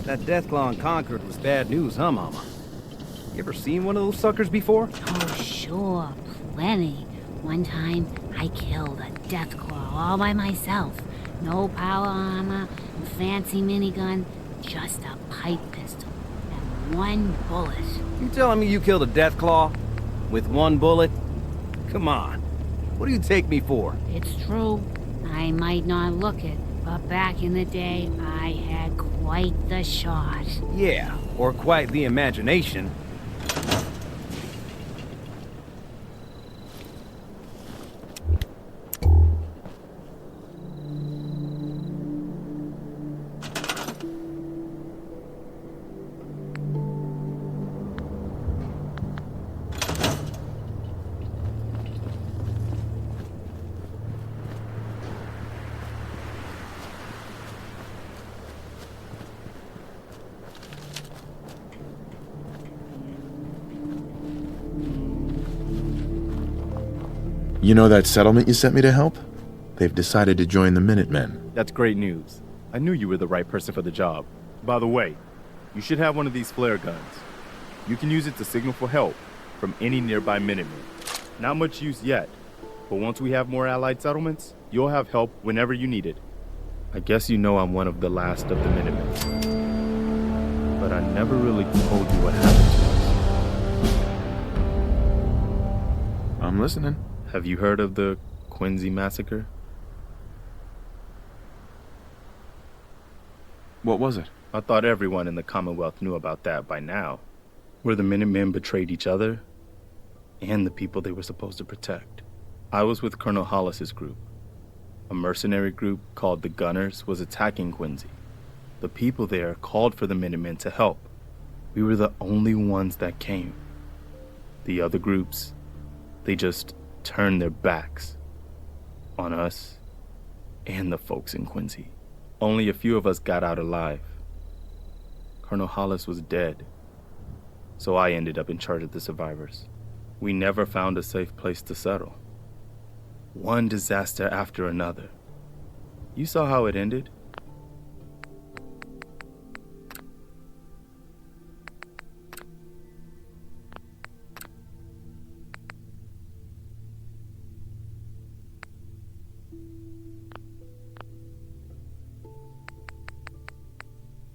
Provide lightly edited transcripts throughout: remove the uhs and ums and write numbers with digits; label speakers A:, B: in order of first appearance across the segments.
A: That Deathclaw in Concord was bad news, huh, Mama? You ever seen one of those suckers before?
B: Oh, sure, plenty. One time, I killed a Deathclaw all by myself. No power armor, fancy minigun, just a pipe pistol and one bullet.
A: You telling me you killed a Deathclaw? With one bullet? Come on. What do you take me for?
B: It's true. I might not look it, but back in the day, I had quite the shot.
A: Yeah, or quite the imagination.
C: You know that settlement you sent me to help? They've decided to join the Minutemen.
D: That's great news. I knew you were the right person for the job. By the way, you should have one of these flare guns. You can use it to signal for help from any nearby Minutemen. Not much use yet, but once we have more allied settlements, you'll have help whenever you need it. I guess you know I'm one of the last of the Minutemen. But I never really told you what happened to us.
C: I'm listening.
D: Have you heard of the Quincy massacre?
C: What was it?
D: I thought everyone in the Commonwealth knew about that by now. Where the Minutemen betrayed each other and the people they were supposed to protect. I was with Colonel Hollis's group. A mercenary group called the Gunners was attacking Quincy. The people there called for the Minutemen to help. We were the only ones that came. The other groups, they just turned their backs on us and the folks in Quincy. Only a few of us got out alive. Colonel Hollis was dead, so I ended up in charge of the survivors. We never found a safe place to settle. One disaster after another. You saw how it ended.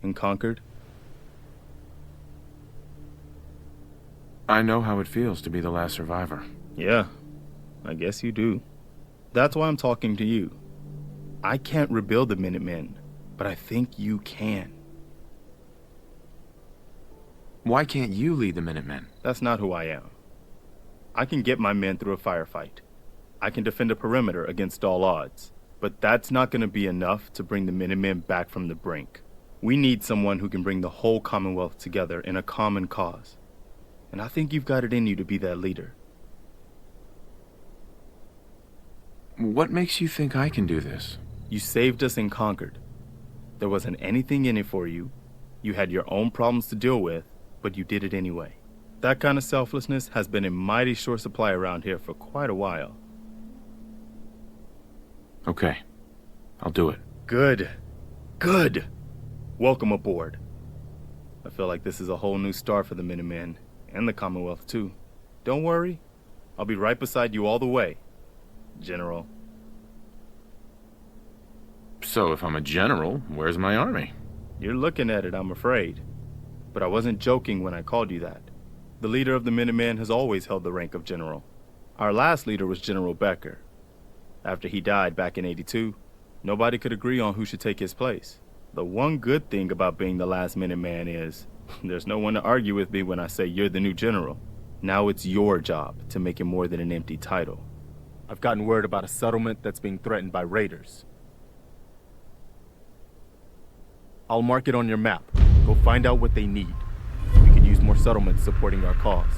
D: In Concord?
C: I know how it feels to be the last survivor.
D: Yeah, I guess you do. That's why I'm talking to you. I can't rebuild the Minutemen, but I think you can.
C: Why can't you lead the Minutemen?
D: That's not who I am. I can get my men through a firefight. I can defend a perimeter against all odds. But that's not going to be enough to bring the Minutemen back from the brink. We need someone who can bring the whole Commonwealth together in a common cause. And I think you've got it in you to be that leader.
C: What makes you think I can do this?
D: You saved us in Concord. There wasn't anything in it for you. You had your own problems to deal with, but you did it anyway. That kind of selflessness has been in mighty short supply around here for quite a while.
C: Okay, I'll do it.
D: Good. Good. Welcome aboard. I feel like this is a whole new start for the Minutemen, and the Commonwealth too. Don't worry, I'll be right beside you all the way, General.
C: So if I'm a general, where's my army?
D: You're looking at it, I'm afraid. But I wasn't joking when I called you that. The leader of the Minutemen has always held the rank of general. Our last leader was General Becker. After he died back in '82, nobody could agree on who should take his place. The one good thing about being the last Minuteman is there's no one to argue with me when I say you're the new general. Now it's your job to make it more than an empty title. I've gotten word about a settlement that's being threatened by raiders. I'll mark it on your map. Go find out what they need. We could use more settlements supporting our cause.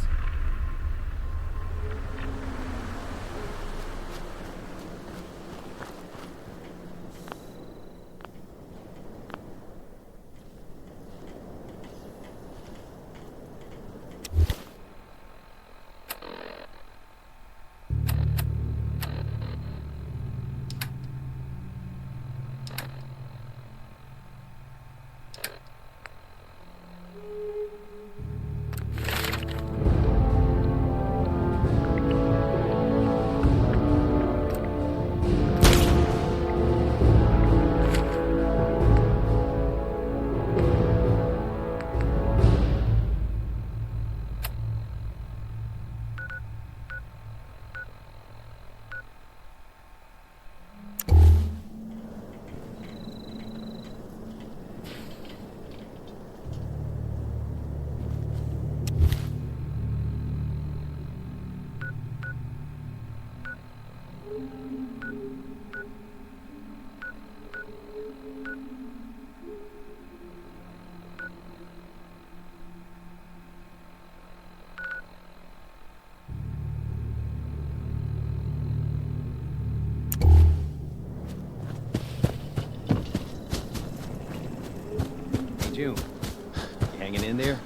A: June. You hanging in there?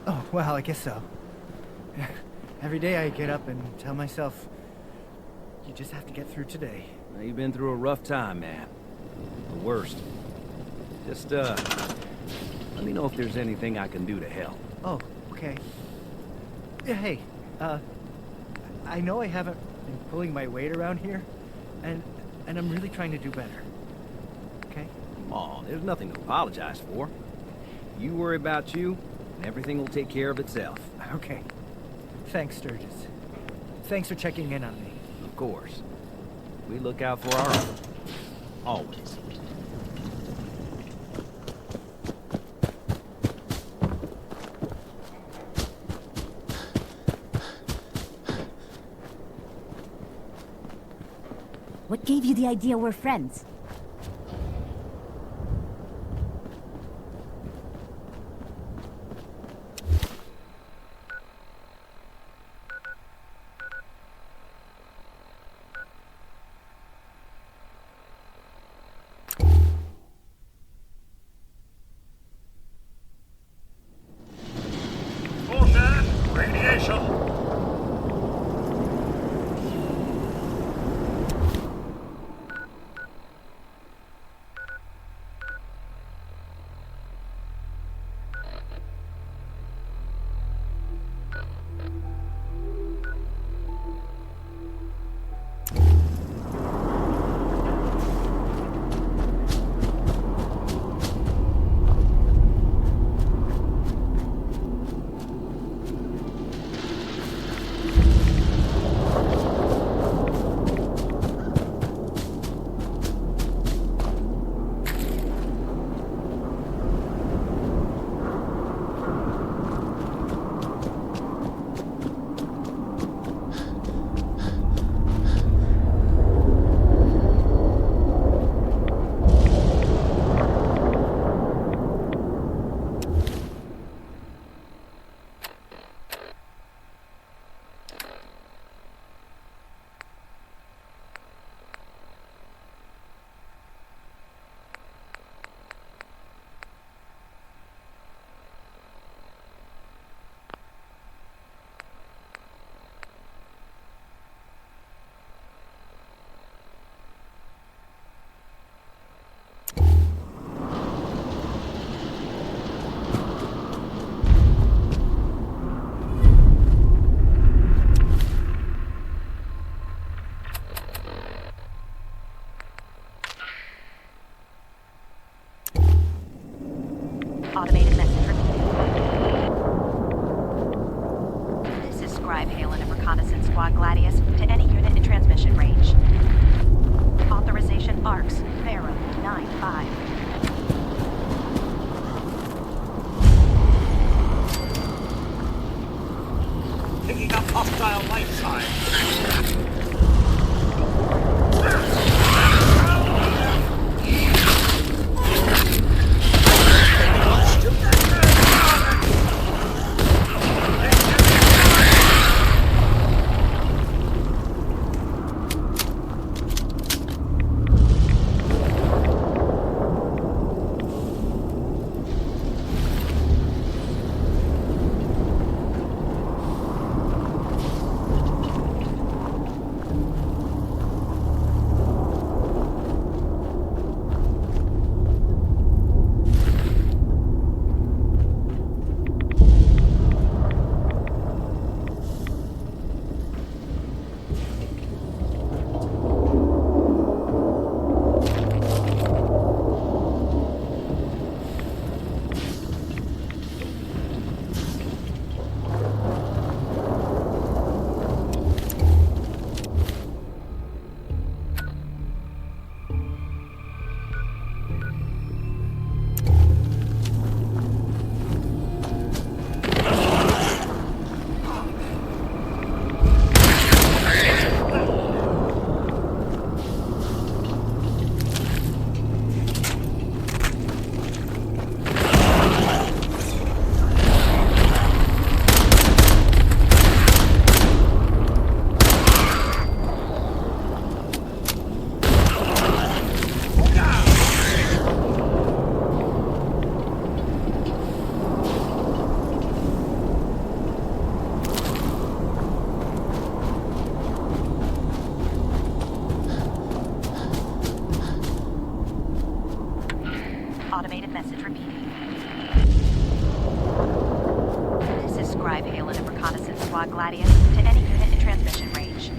E: Oh, well, I guess so. Every day I get up and tell myself, you just have to get through today.
A: Well, you've been through a rough time, man. The worst. Just, let me know if there's anything I can do to help.
E: Oh, okay. Yeah, hey, I know I haven't been pulling my weight around here, and I'm really trying to do better. Okay?
A: Oh, there's nothing to apologize for. You worry about you, and everything will take care of itself.
E: Okay. Thanks, Sturgis. Thanks for checking in on me.
A: Of course. We look out for our own. Always.
F: What gave you the idea we're friends?
G: Bullshit! Radiation!
H: Automated message repeated. This is Scribe Halen of Reconnaissance Squad Gladius to any unit in transmission range. Authorization ARCS, Pharaoh 9-5.
G: Picking up hostile life signs.
H: Squad Gladius to any unit in transmission range.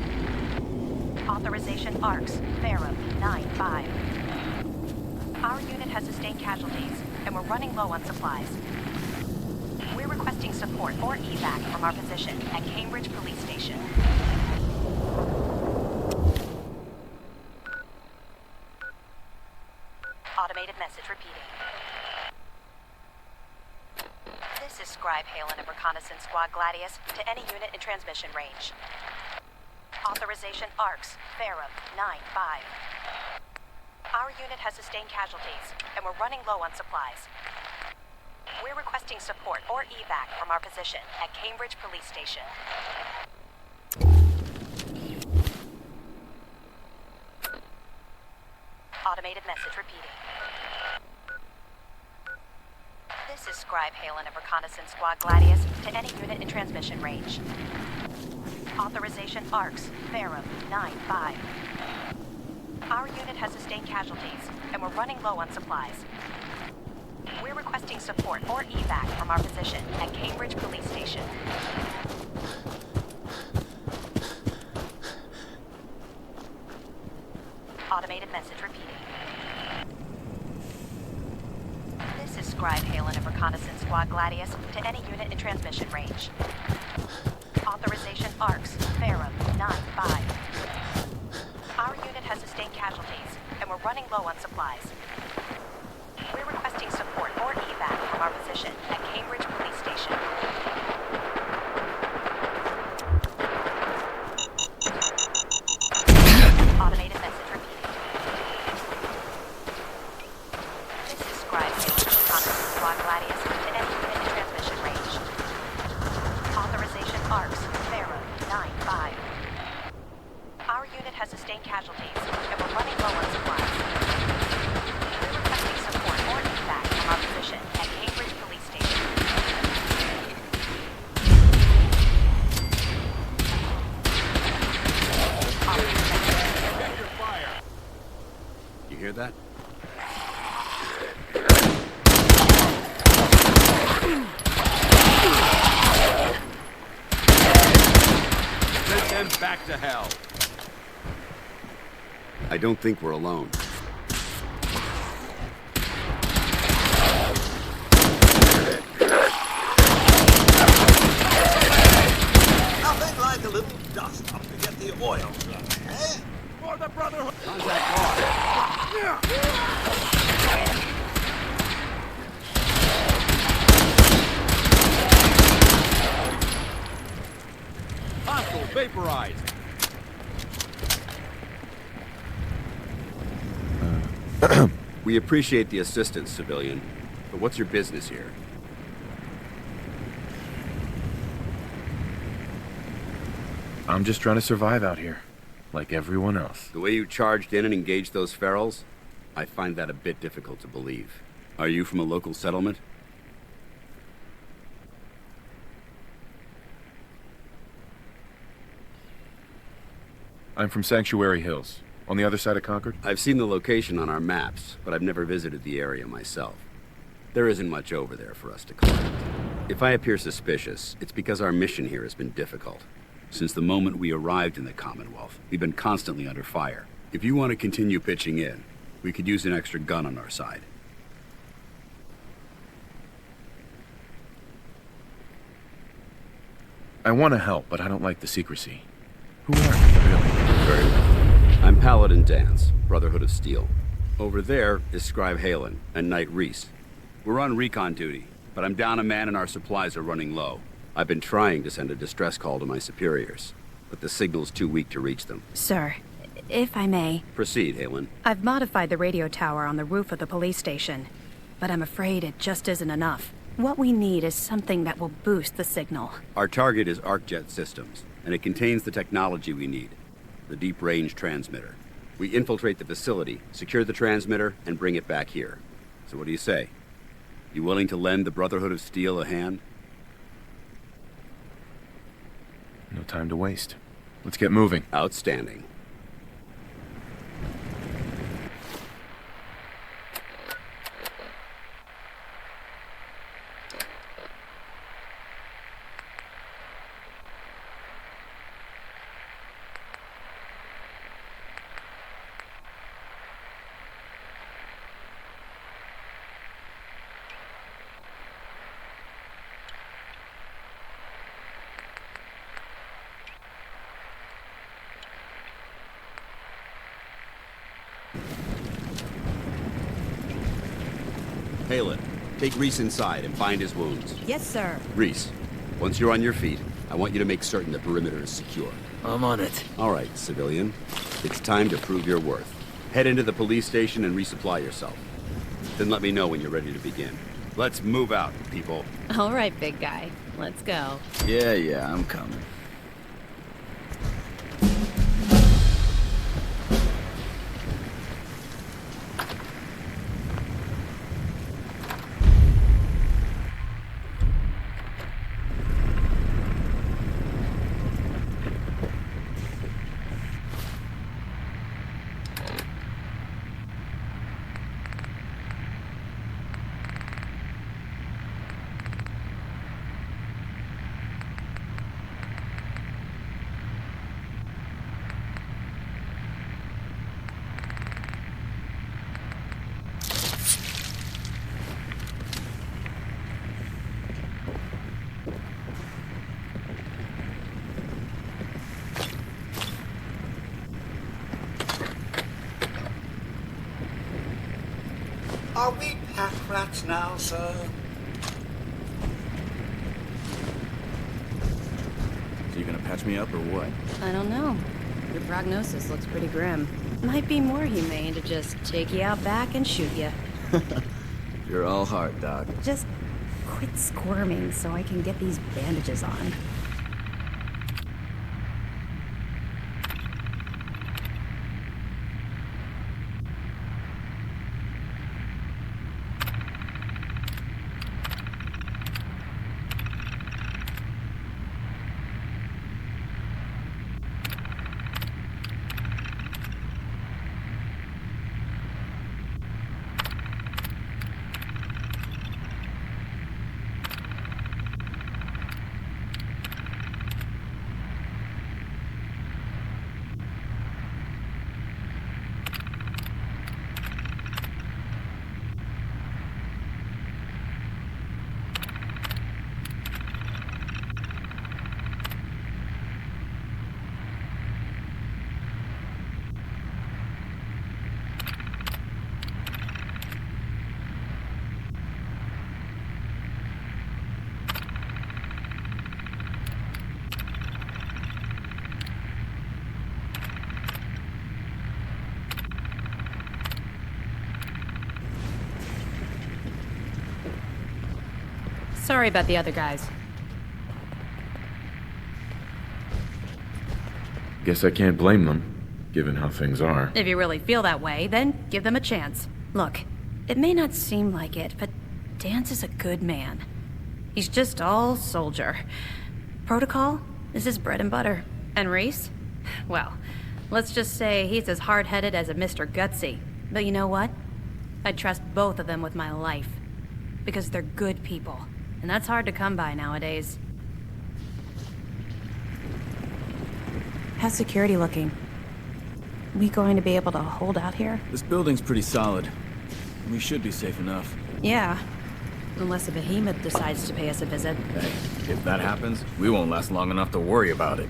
H: Authorization ARCS, Verum 9-5. Our unit has sustained casualties, and we're running low on supplies. We're requesting support or evac from our position at Cambridge Police Station. Automated message repeating. This is Scribe Halen of Reconnaissance Squad Gladius to any unit in transmission range. Authorization ARCS, Verum 9-5. Our unit has sustained casualties, and we're running low on supplies. We're requesting support or evac from our position at Cambridge Police Station. Automated message repeating. This is Scribe Halen of Reconnaissance Squad Gladius to any unit in transmission range. Authorization ARCS, Verum 9-5. Our unit has sustained casualties, and we're running low on supplies. We're requesting support or evac from our position at Cambridge Police Station. Automated message repeating. This is Scribe Halen of Reconnaissance Squad Gladius to any unit in transmission range. Authorization ARCS, Verum 9-5. Our unit has sustained casualties, and we're running low on supplies. We're requesting support or evac from our position at Cambridge Police Station. Automated message repeating. This is Scribe Halen of Reconnaissance Squad Gladius to any unit in transmission range. Authorization ARCS, Verum 9-5. Our unit has sustained casualties, and we're running low on supplies. We're requesting support or evac from our position at Cambridge Police Station.
A: You hear that? Send them back to hell. I don't think we're alone.
G: Nothing like a little dust up to get the oil flowing, eh? For the Brotherhood.
A: Contact lost. Hostile vaporized. We appreciate the assistance, civilian. But what's your business here?
C: I'm just trying to survive out here, like everyone else.
A: The way you charged in and engaged those ferals, I find that a bit difficult to believe. Are you from a local settlement?
C: I'm from Sanctuary Hills, on the other side of Concord.
A: I've seen the location on our maps, but I've never visited the area myself. There isn't much over there for us to collect. If I appear suspicious, it's because our mission here has been difficult. Since the moment we arrived in the Commonwealth, we've been constantly under fire. If you want to continue pitching in, we could use an extra gun on our side.
C: I want to help, but I don't like the secrecy. Who are you, really?
A: Very well. I'm Paladin Dance, Brotherhood of Steel. Over there is Scribe Halen and Knight Reese. We're on recon duty, but I'm down a man and our supplies are running low. I've been trying to send a distress call to my superiors, but the signal's too weak to reach them.
I: Sir, if I may...
A: Proceed, Halen.
I: I've modified the radio tower on the roof of the police station, but I'm afraid it just isn't enough. What we need is something that will boost the signal.
A: Our target is ArcJet Systems, and it contains the technology we need, the deep-range transmitter. We infiltrate the facility, secure the transmitter, and bring it back here. So what do you say? You willing to lend the Brotherhood of Steel a hand?
C: No time to waste. Let's get moving.
A: Outstanding. Halen, take Reese inside and bind his wounds.
F: Yes, sir.
A: Reese, once you're on your feet, I want you to make certain the perimeter is secure.
J: I'm on it.
A: All right, civilian. It's time to prove your worth. Head into the police station and resupply yourself. Then let me know when you're ready to begin. Let's move out, people.
K: All right, big guy. Let's go.
J: Yeah, I'm coming.
G: Are we pack rats now, sir?
J: So you gonna patch me up or what?
K: I don't know. Your prognosis looks pretty grim. Might be more humane to just take you out back and shoot you.
J: You're all heart, Doc.
I: Just quit squirming so I can get these bandages on.
K: Sorry about the other guys.
C: Guess I can't blame them, given how things are.
I: If you really feel that way, then give them a chance. Look, it may not seem like it, but Dan's is a good man. He's just all soldier. Protocol is his bread and butter. And Reese? Well, let's just say he's as hard-headed as a Mr. Gutsy. But you know what? I trust both of them with my life. Because they're good people. And that's hard to come by nowadays. How's security looking? We going to be able to hold out here?
J: This building's pretty solid. We should be safe enough.
I: Yeah. Unless a behemoth decides to pay us a visit.
J: Hey, if that happens, we won't last long enough to worry about it.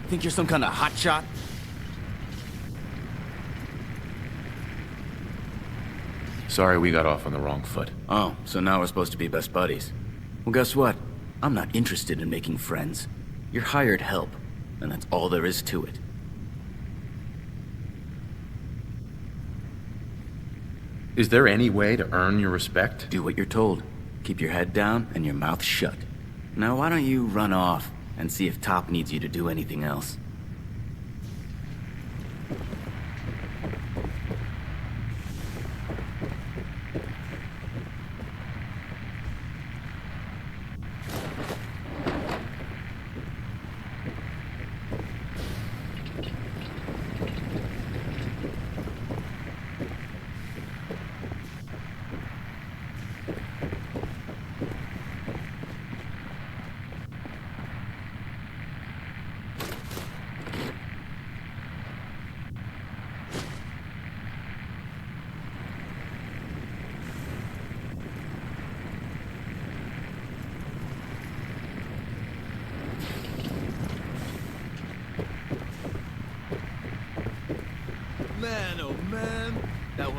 J: Think you're some kind of hotshot?
C: Sorry we got off on the wrong foot.
J: Oh, so now we're supposed to be best buddies. Well, guess what? I'm not interested in making friends. You're hired help, and that's all there is to it.
C: Is there any way to earn your respect?
J: Do what you're told. Keep your head down and your mouth shut. Now, why don't you run off and see if Top needs you to do anything else?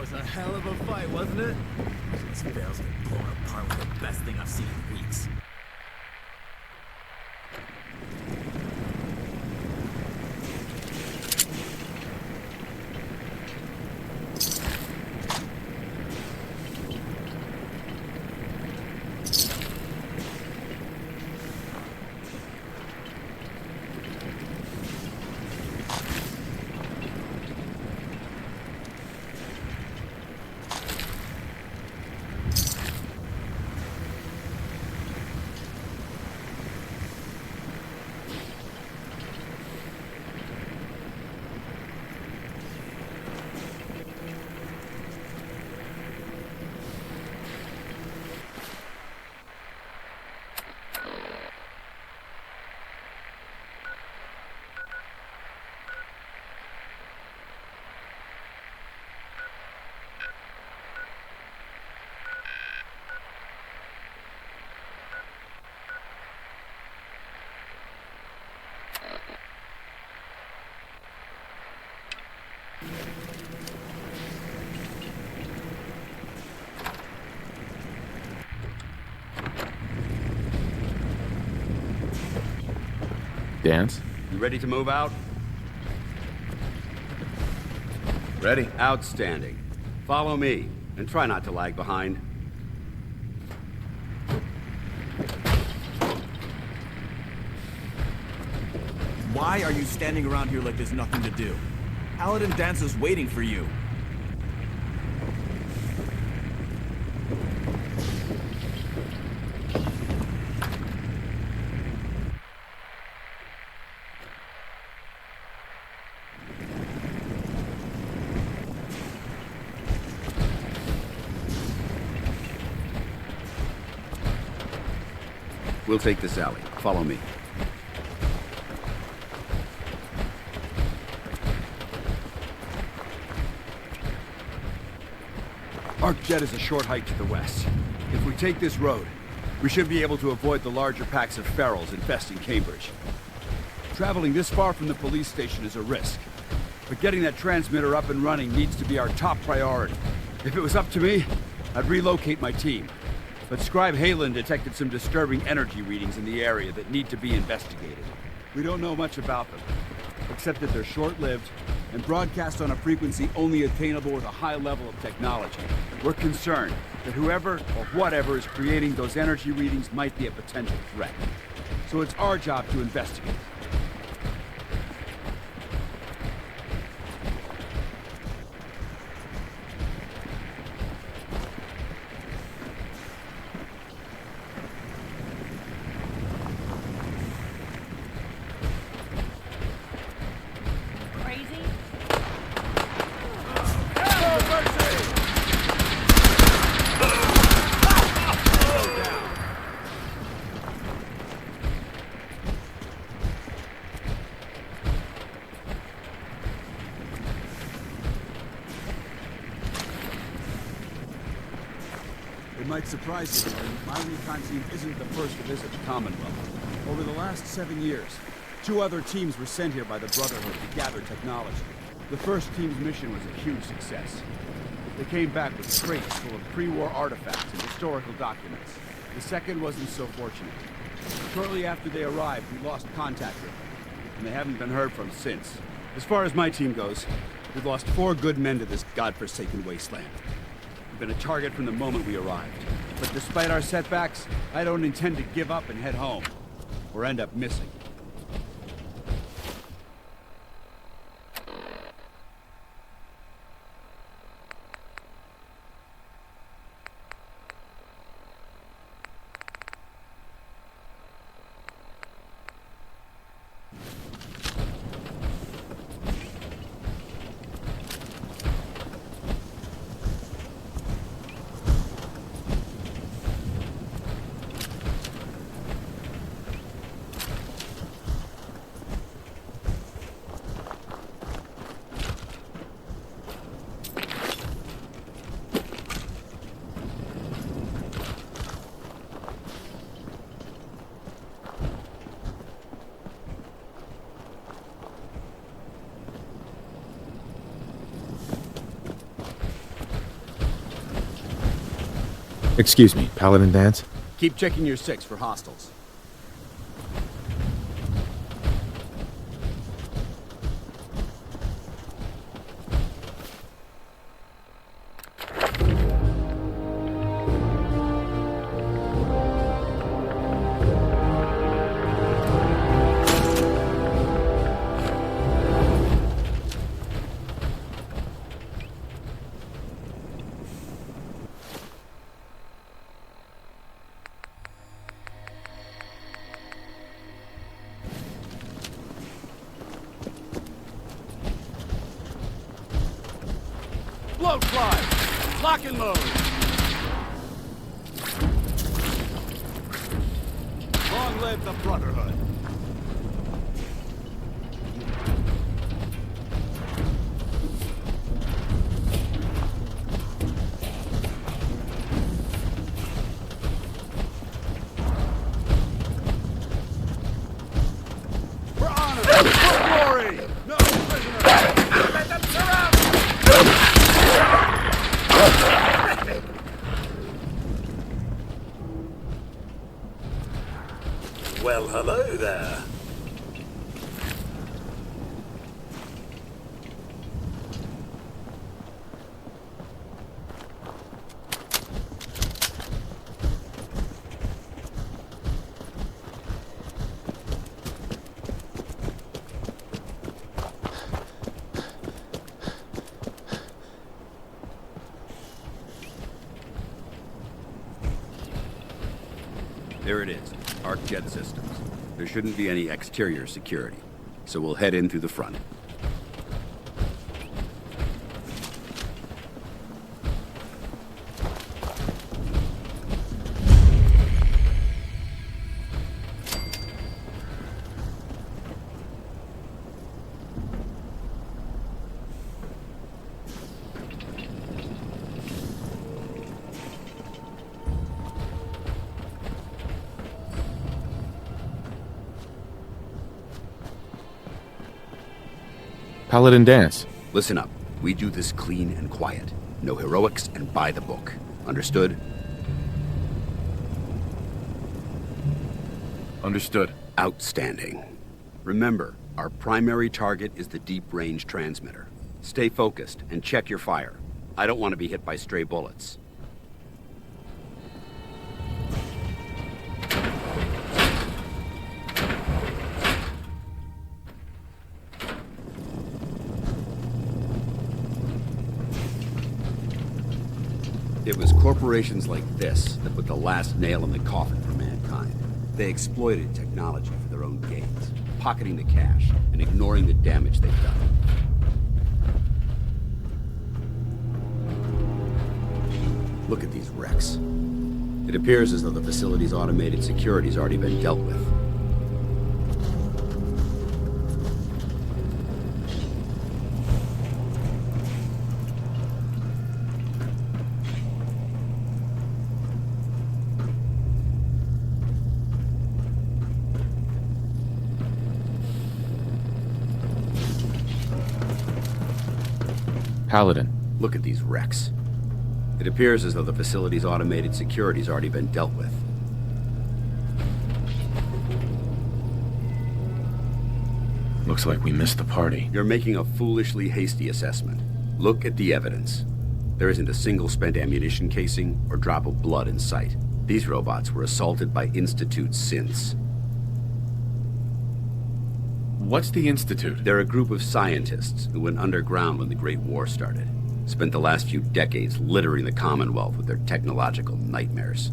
L: was a hell of a fight, wasn't it?
M: This barrel's been blown apart with the best thing I've seen in weeks.
C: Dance?
A: You ready to move out?
C: Ready.
A: Outstanding. Follow me, and try not to lag behind.
L: Why are you standing around here like there's nothing to do? Paladin Dancer's waiting for you.
A: We'll take this alley. Follow me.
N: Arcjet is a short hike to the west. If we take this road, we should be able to avoid the larger packs of ferals infesting Cambridge. Traveling this far from the police station is a risk, but getting that transmitter up and running needs to be our top priority. If it was up to me, I'd relocate my team. But Scribe Halen detected some disturbing energy readings in the area that need to be investigated. We don't know much about them, except that they're short-lived and broadcast on a frequency only attainable with a high level of technology. We're concerned that whoever or whatever is creating those energy readings might be a potential threat. So it's our job to investigate. It might surprise you, but my recon team isn't the first to visit the Commonwealth. Over the last 7 years, 2 other teams were sent here by the Brotherhood to gather technology. The first team's mission was a huge success. They came back with crates full of pre-war artifacts and historical documents. The second wasn't so fortunate. Shortly after they arrived, we lost contact with them, and they haven't been heard from since. As far as my team goes, we've lost 4 good men to this godforsaken wasteland. We've been a target from the moment we arrived. But despite our setbacks, I don't intend to give up and head home, or end up missing.
C: Excuse me, Paladin Dance?
N: Keep checking your 6 for hostiles. Load fly! Lock and load! Long live the Brotherhood! For honor! For glory! No prisoners! Let them surround!
G: Well, hello there.
A: There it is. Arc jet systems. There shouldn't be any exterior security, so we'll head in through the front.
C: Paladin Dance.
A: Listen up. We do this clean and quiet. No heroics and by the book. Understood?
C: Understood.
A: Outstanding. Remember, our primary target is the deep-range transmitter. Stay focused and check your fire. I don't want to be hit by stray bullets. It was corporations like this that put the last nail in the coffin for mankind. They exploited technology for their own gains, pocketing the cash and ignoring the damage they've done. Look at these wrecks. It appears as though the facility's automated security's already been dealt with.
C: Paladin.
A: Look at these wrecks. It appears as though the facility's automated security's already been dealt with.
C: Looks like we missed the party.
A: You're making a foolishly hasty assessment. Look at the evidence. There isn't a single spent ammunition casing or drop of blood in sight. These robots were assaulted by Institute synths.
C: What's the Institute?
A: They're a group of scientists who went underground when the Great War started. Spent the last few decades littering the Commonwealth with their technological nightmares.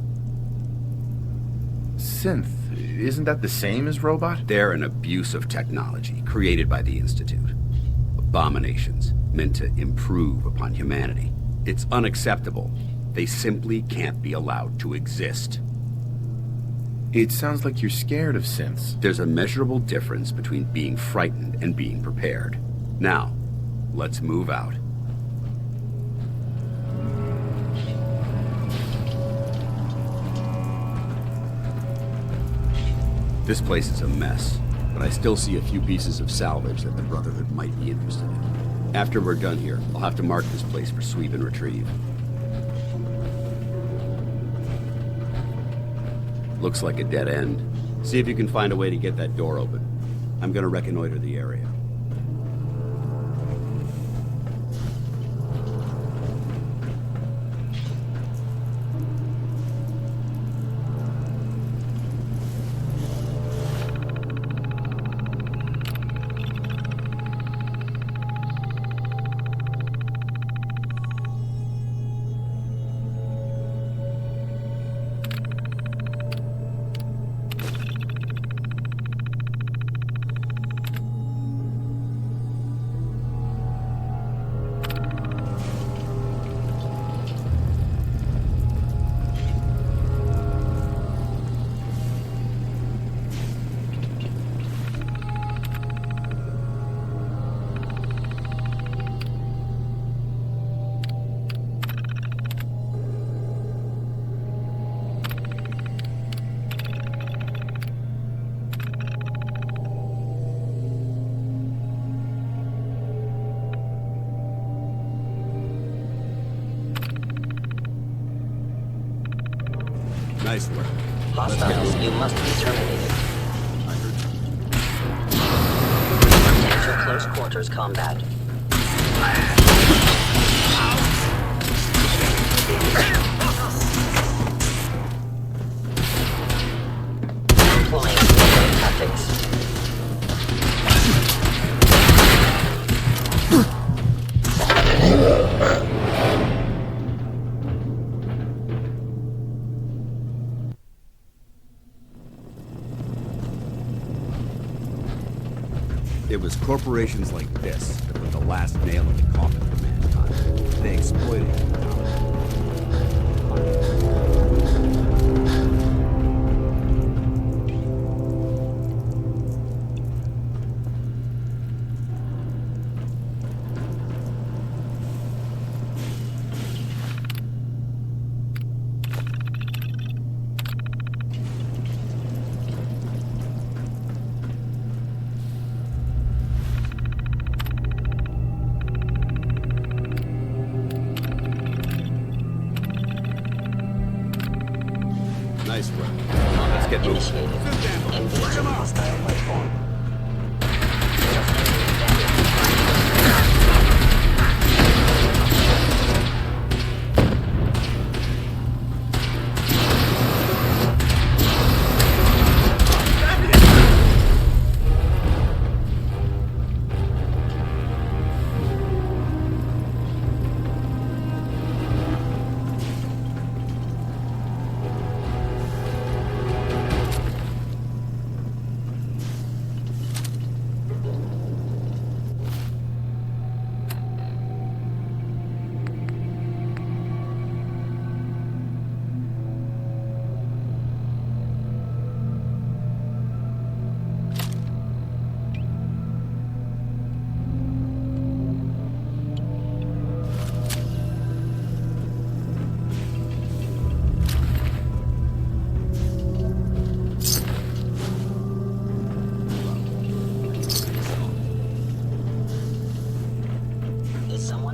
C: Synth. Isn't that the same as robot?
A: They're an abuse of technology created by the Institute. Abominations meant to improve upon humanity. It's unacceptable. They simply can't be allowed to exist.
C: It sounds like you're scared of synths.
A: There's a measurable difference between being frightened and being prepared. Now, let's move out. This place is a mess, but I still see a few pieces of salvage that the Brotherhood might be interested in. After we're done here, I'll have to mark this place for sweep and retrieve. Looks like a dead end. See if you can find a way to get that door open. I'm gonna reconnoiter the area. Nice work.
O: Hostiles, you must be terminated. Potential close quarters combat. Employing melee tactics.
A: It was corporations like this that put the last nail in the coffin for mankind. They exploited it. Nice work. Let's get moving.
O: Engaging hostile life form.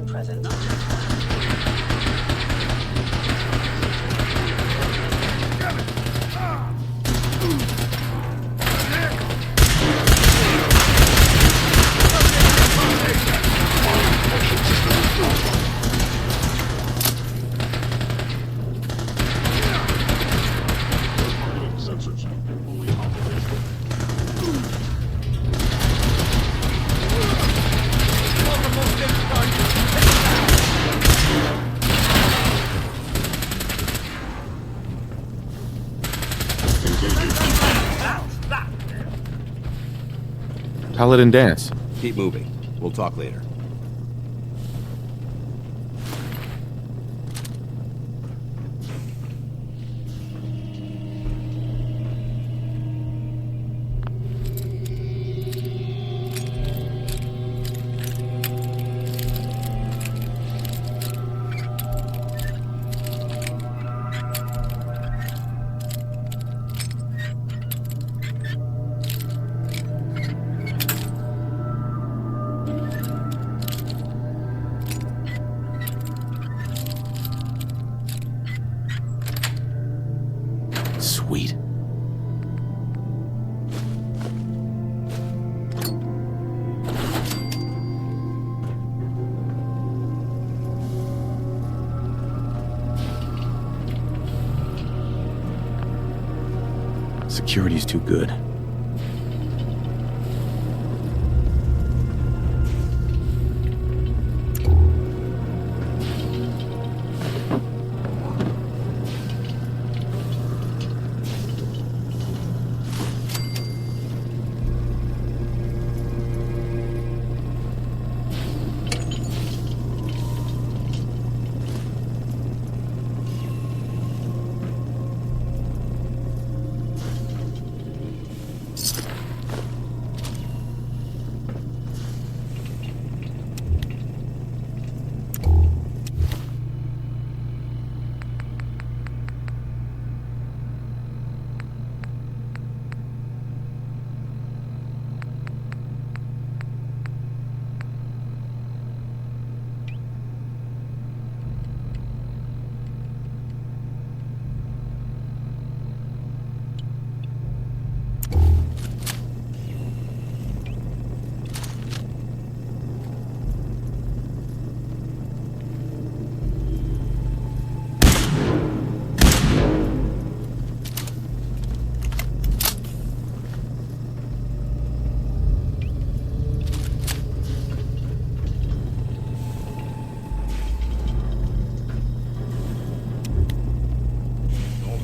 O: Present.
C: Paladin dance.
A: Keep moving. We'll talk later.
C: Sweet. Security's too good.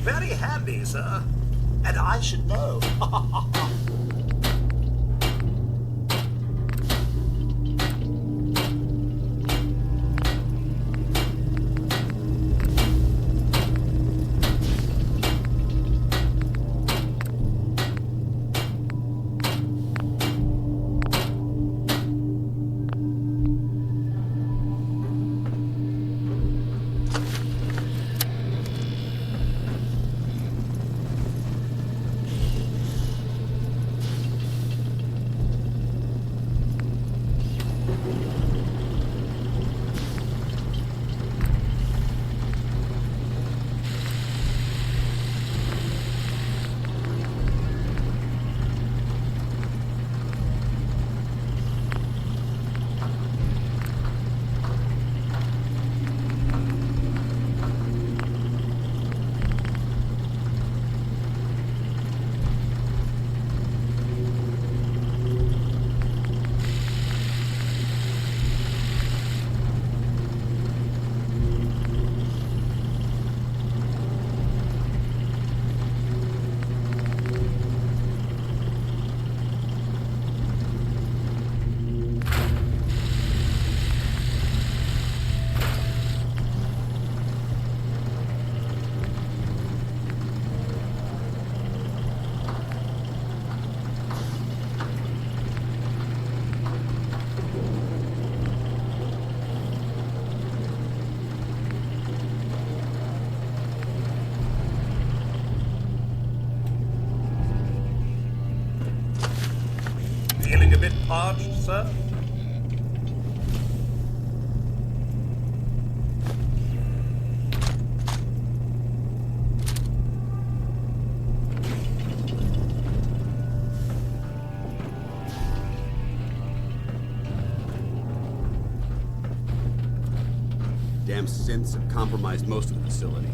G: Very handy, sir. And I should know. Feeling a bit parched, sir?
A: Damn synths have compromised most of the facility.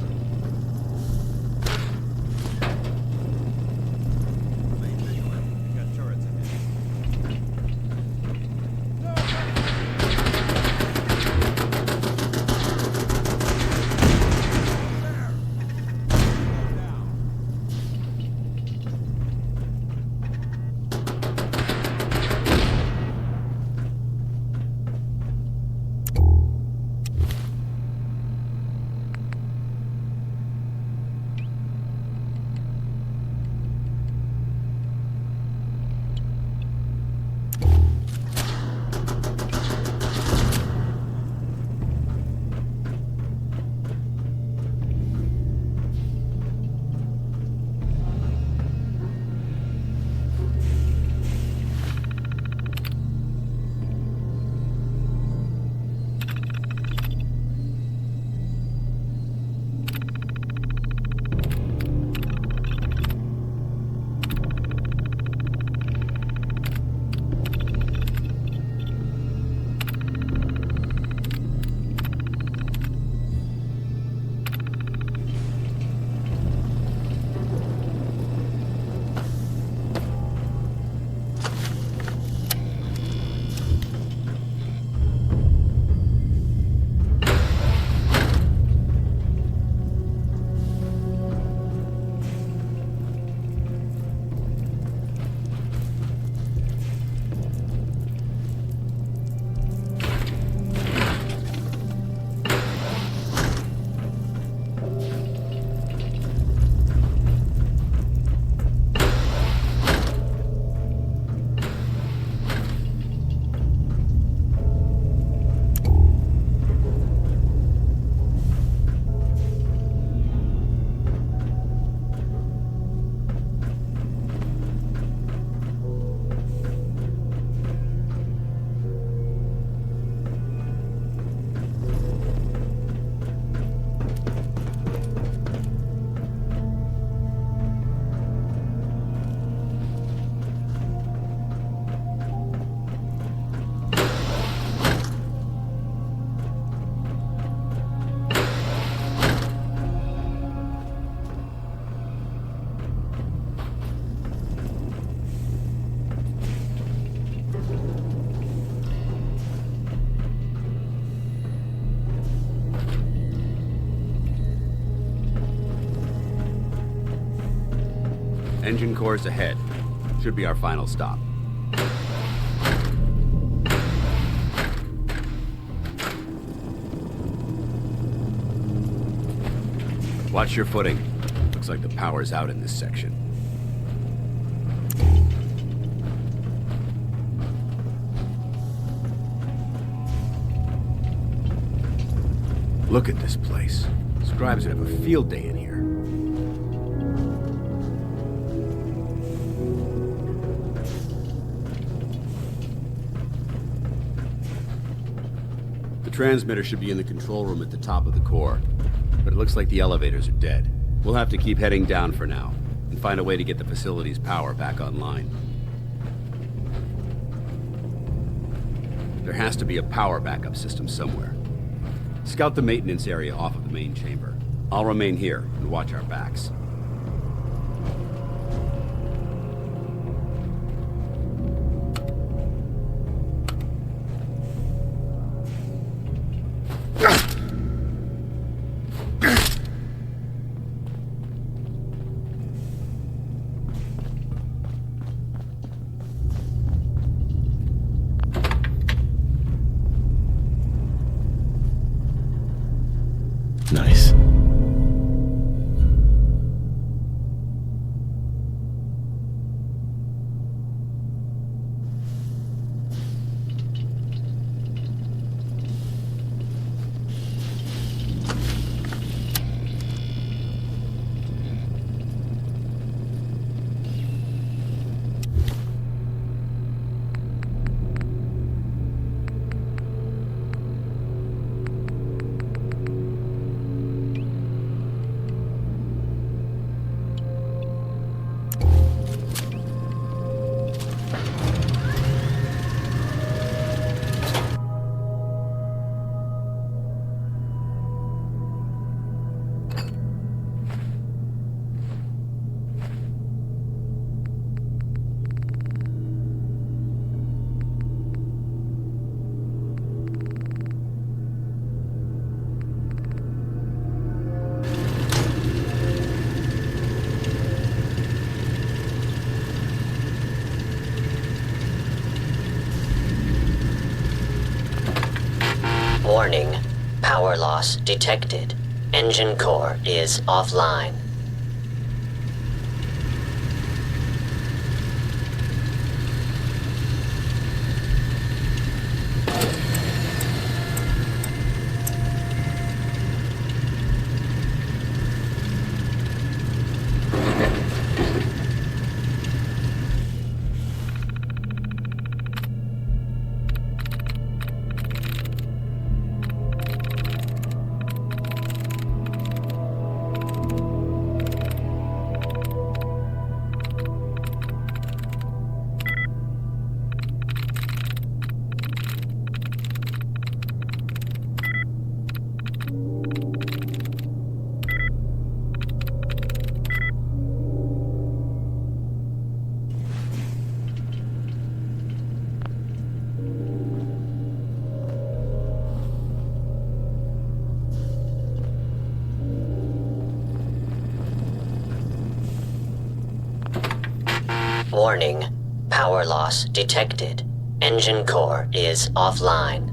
A: Engine core's ahead. Should be our final stop. Watch your footing. Looks like the power's out in this section. Look at this place. Scribes would have a field day in here. The transmitter should be in the control room at the top of the core. But it looks like the elevators are dead. We'll have to keep heading down for now, and find a way to get the facility's power back online. There has to be a power backup system somewhere. Scout the maintenance area off of the main chamber. I'll remain here and watch our backs.
C: Nice.
O: Warning. Power loss detected. Engine core is offline. Warning. Power loss detected. Engine core is offline.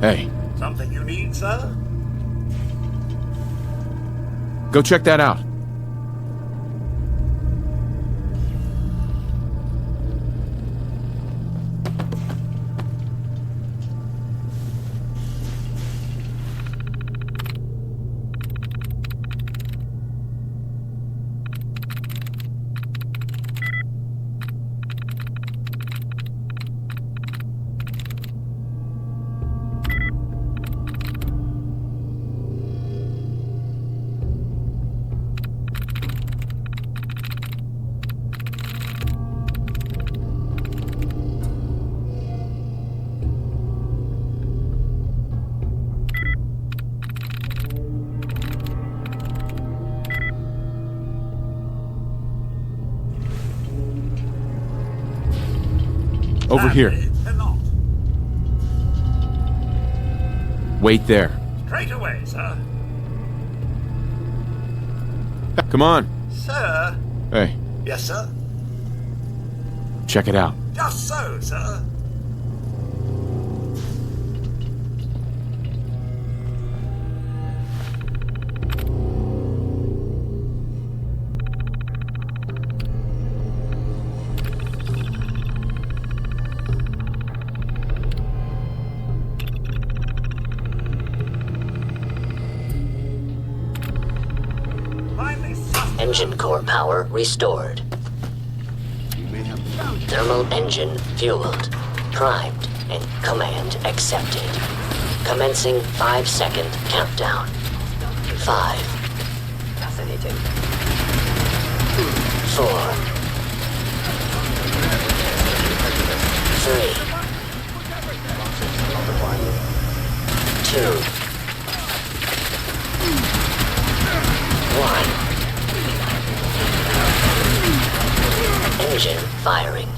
C: Hey,
G: Something you need, sir?
C: go check that out. Over here.
G: Cannot.
C: Wait there.
G: Straight away, sir.
C: Come on.
G: Sir?
C: Hey,
G: Yes, sir?
C: check it out.
G: Just so, sir.
O: Engine core power restored. Thermal engine fueled. Primed and command accepted. Commencing 5-second countdown. 5. Fascinating. 4. 3. 2. 1. Engine firing.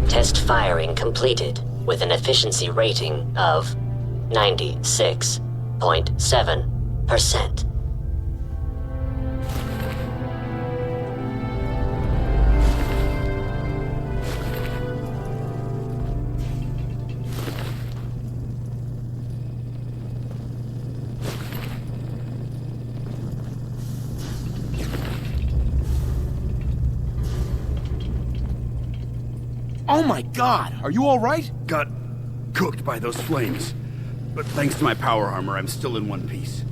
O: Test firing completed with an efficiency rating of 96.7%.
N: Oh my god! Are you alright? Got cooked by those flames. But thanks to my power armor, I'm still in one piece.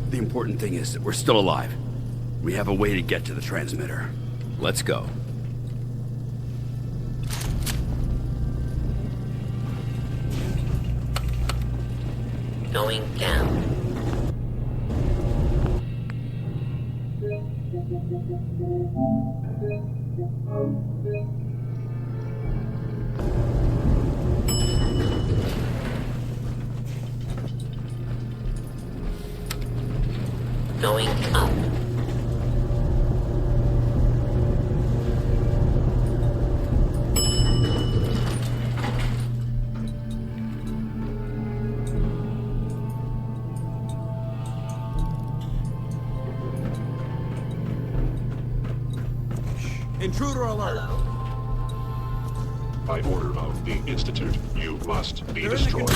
N: The important thing is that we're still alive. We have a way to get to the transmitter.
A: Let's go.
O: Going down. Going up.
N: Intruder alert!
P: By order of the Institute, you must be destroyed.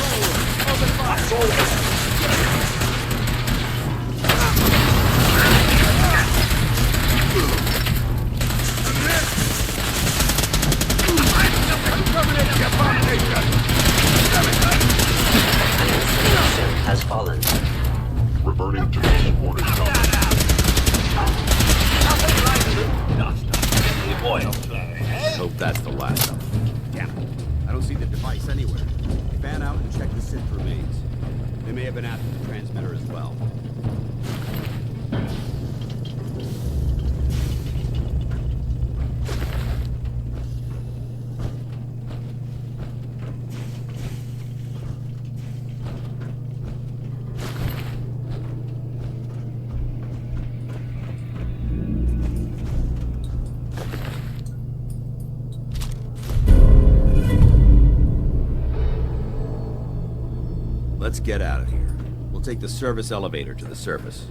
O: Has fallen.
P: Reverting to base orders.
A: Hope that's the last of them.
N: Damn it. I don't see the device anywhere. Fan out and check the synth remains. They may have been after the transmitter as well.
A: Let's get out of here. We'll take the service elevator to the surface.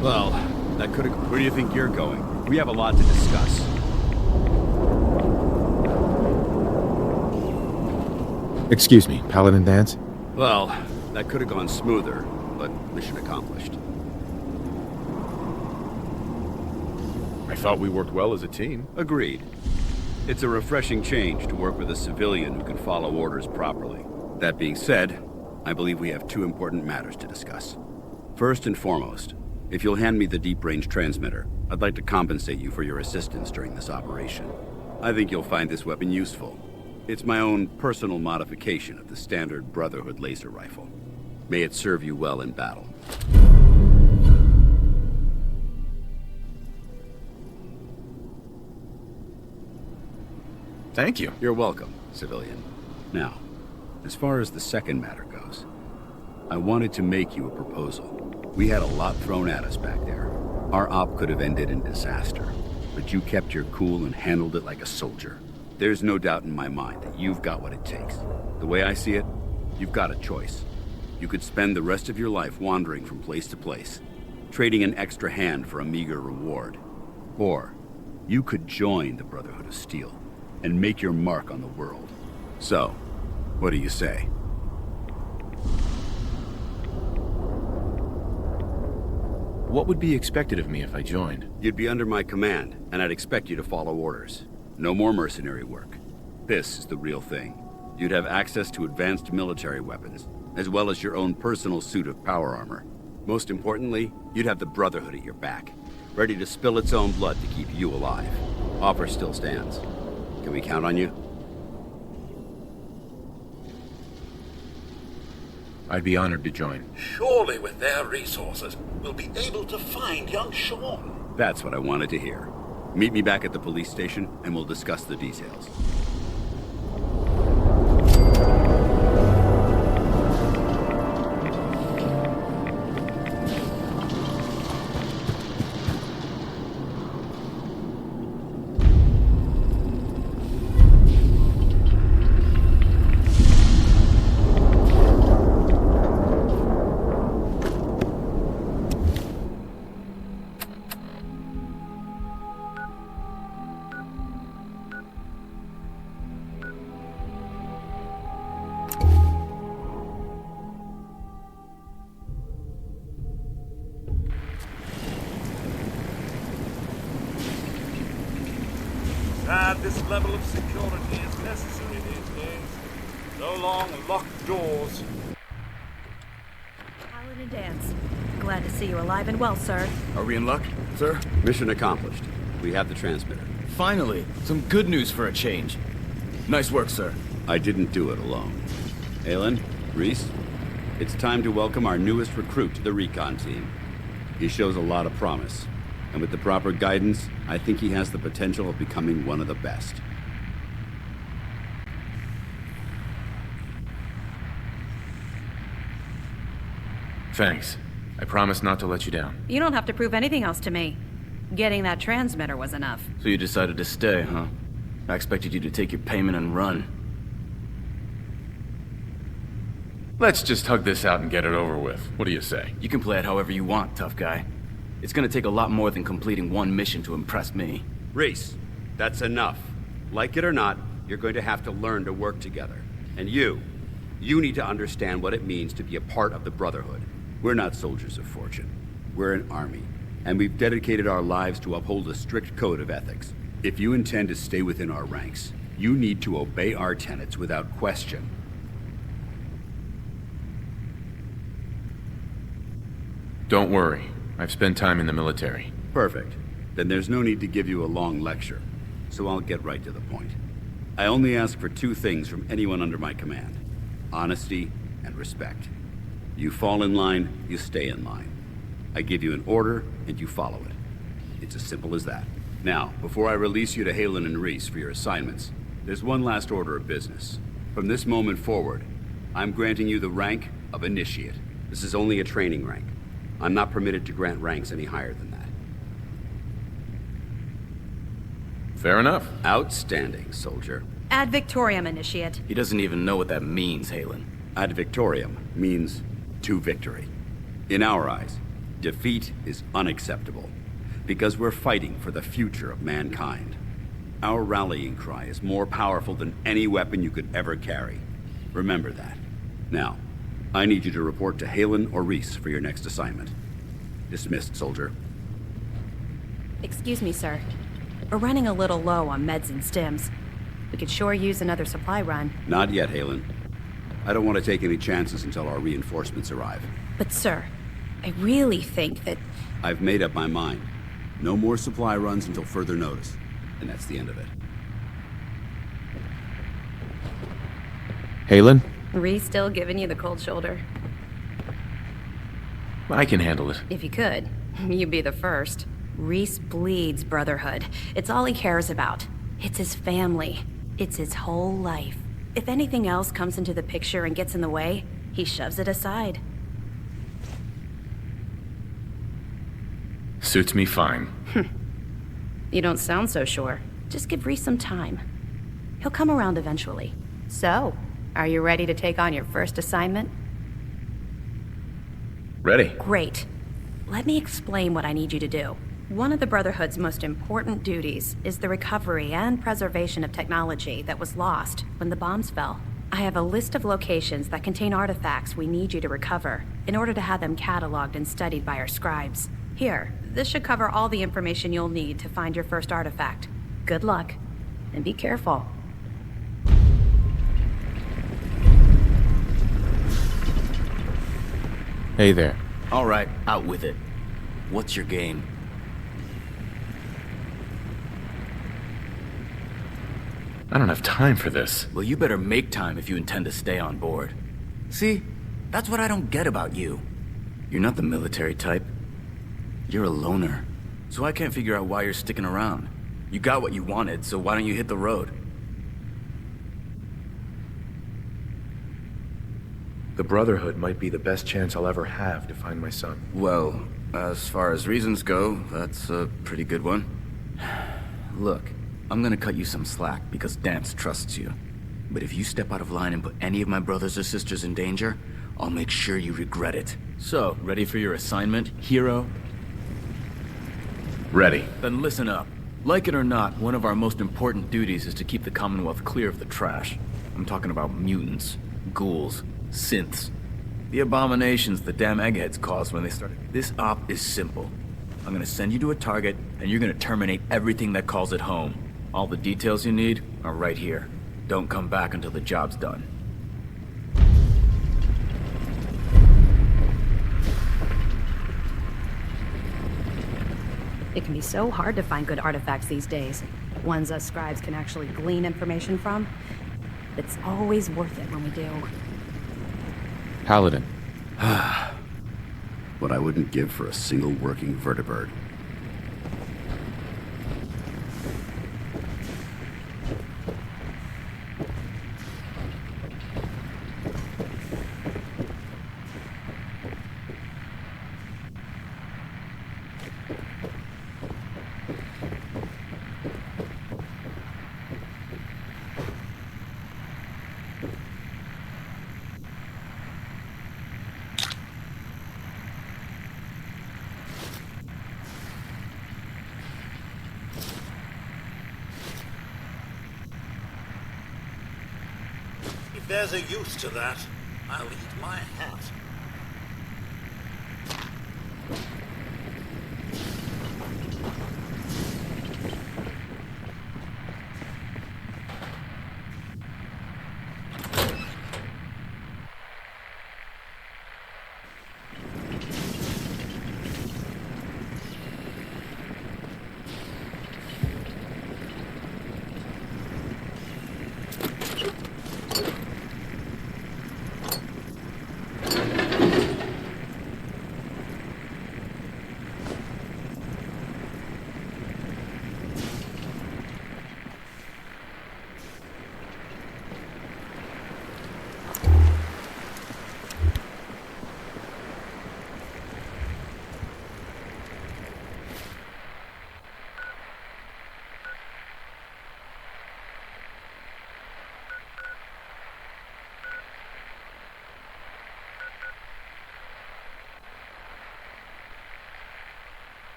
N: Well, that could have... Where do you think you're going? We have a lot to discuss.
C: Excuse me, Paladin Dance?
N: Well, that could have gone smoother, but mission accomplished.
Q: I thought we worked well as a team.
N: Agreed. It's a refreshing change to work with a civilian who can follow orders properly. That being said, I believe we have two important matters to discuss. First and foremost, if you'll hand me the deep-range transmitter, I'd like to compensate you for your assistance during this operation. I think you'll find this weapon useful. It's my own personal modification of the standard Brotherhood laser rifle. May it serve you well in battle.
Q: Thank you.
N: You're welcome, civilian. Now, as far as the second matter goes, I wanted to make you a proposal. We had a lot thrown at us back there. Our op could have ended in disaster, but you kept your cool and handled it like a soldier. There's no doubt in my mind that you've got what it takes. The way I see it, you've got a choice. You could spend the rest of your life wandering from place to place, trading an extra hand for a meager reward. Or, you could join the Brotherhood of Steel and make your mark on the world. So, what do you say?
Q: What would be expected of me if I joined?
N: You'd be under my command, and I'd expect you to follow orders. No more mercenary work. This is the real thing. You'd have access to advanced military weapons, as well as your own personal suit of power armor. Most importantly, you'd have the Brotherhood at your back, ready to spill its own blood to keep you alive. Offer still stands. Can we count on you?
Q: I'd be honored to join.
G: Surely with their resources, we'll be able to find young Sean.
N: That's what I wanted to hear. Meet me back at the police station, and we'll discuss the details.
G: This level of security is necessary these days. No long locked doors.
I: Paladin Dance. Glad to see you alive and well, sir.
L: Are we in luck, sir?
N: Mission accomplished. We have the transmitter.
L: Finally, some good news for a change. Nice work, sir.
N: I didn't do it alone. Aylin, Reese, it's time to welcome our newest recruit to the recon team. He shows a lot of promise. And with the proper guidance, I think he has the potential of becoming one of the best.
Q: Thanks. I promise not to let you down.
I: You don't have to prove anything else to me. Getting that transmitter was enough.
J: So you decided to stay, huh? I expected you to take your payment and run.
Q: Let's just hug this out and get it over with. What do you say?
J: You can play it however you want, tough guy. It's gonna take a lot more than completing one mission to impress me.
N: Reese, that's enough. Like it or not, you're going to have to learn to work together. And you need to understand what it means to be a part of the Brotherhood. We're not soldiers of fortune. We're an army, and we've dedicated our lives to uphold a strict code of ethics. If you intend to stay within our ranks, you need to obey our tenets without question.
Q: Don't worry. I've spent time in the military.
N: Perfect. Then there's no need to give you a long lecture, so I'll get right to the point. I only ask for two things from anyone under my command: honesty and respect. You fall in line, you stay in line. I give you an order, and you follow it. It's as simple as that. Now, before I release you to Halen and Reese for your assignments, there's one last order of business. From this moment forward, I'm granting you the rank of Initiate. This is only a training rank. I'm not permitted to grant ranks any higher than that.
Q: Fair enough.
N: Outstanding, soldier.
I: Ad Victoriam, Initiate.
J: He doesn't even know what that means, Halen.
N: Ad Victoriam means to victory. In our eyes,
A: Defeat is unacceptable, because we're fighting for the future of mankind. Our rallying cry is more powerful than any weapon you could ever carry. Remember that. Now, I need you to report to Halen or Reese for your next assignment. Dismissed, soldier.
I: Excuse me, sir. We're running a little low on meds and stims. We could sure use another supply run.
A: Not yet, Halen. I don't want to take any chances until our reinforcements arrive.
I: But sir, I really think that...
A: I've made up my mind. No more supply runs until further notice. And that's the end of it.
C: Halen?
I: Reese still giving you the cold shoulder?
Q: I can handle it.
I: If you could, you'd be the first. Reese bleeds brotherhood. It's all he cares about. It's his family. It's his whole life. If anything else comes into the picture and gets in the way, he shoves it aside.
Q: Suits me fine.
I: You don't sound so sure. Just give Reese some time. He'll come around eventually. So, are you ready to take on your first assignment?
Q: Ready.
I: Great. Let me explain what I need you to do. One of the Brotherhood's most important duties is the recovery and preservation of technology that was lost when the bombs fell. I have a list of locations that contain artifacts we need you to recover in order to have them cataloged and studied by our scribes. Here, this should cover all the information you'll need to find your first artifact. Good luck, and be careful.
C: Hey there.
J: All right, out with it. What's your game?
Q: I don't have time for this.
J: Well, you better make time if you intend to stay on board. See, that's what I don't get about you. You're not the military type. You're a loner. So I can't figure out why you're sticking around. You got what you wanted, so why don't you hit the road?
C: The Brotherhood might be the best chance I'll ever have to find my son.
J: Well, as far as reasons go, that's a pretty good one. Look, I'm gonna cut you some slack because Dance trusts you. But if you step out of line and put any of my brothers or sisters in danger, I'll make sure you regret it. So, ready for your assignment, hero?
Q: Ready.
J: Then listen up. Like it or not, one of our most important duties is to keep the Commonwealth clear of the trash. I'm talking about mutants, ghouls, synths. The abominations the damn eggheads caused when they started. This op is simple. I'm gonna send you to a target, and you're gonna terminate everything that calls it home. All the details you need are right here. Don't come back until the job's done.
I: It can be so hard to find good artifacts these days. Ones us scribes can actually glean information from. It's always worth it when we do.
C: Paladin.
A: What I wouldn't give for a single working vertibird.
G: If there's a use to that, I'll eat my hat.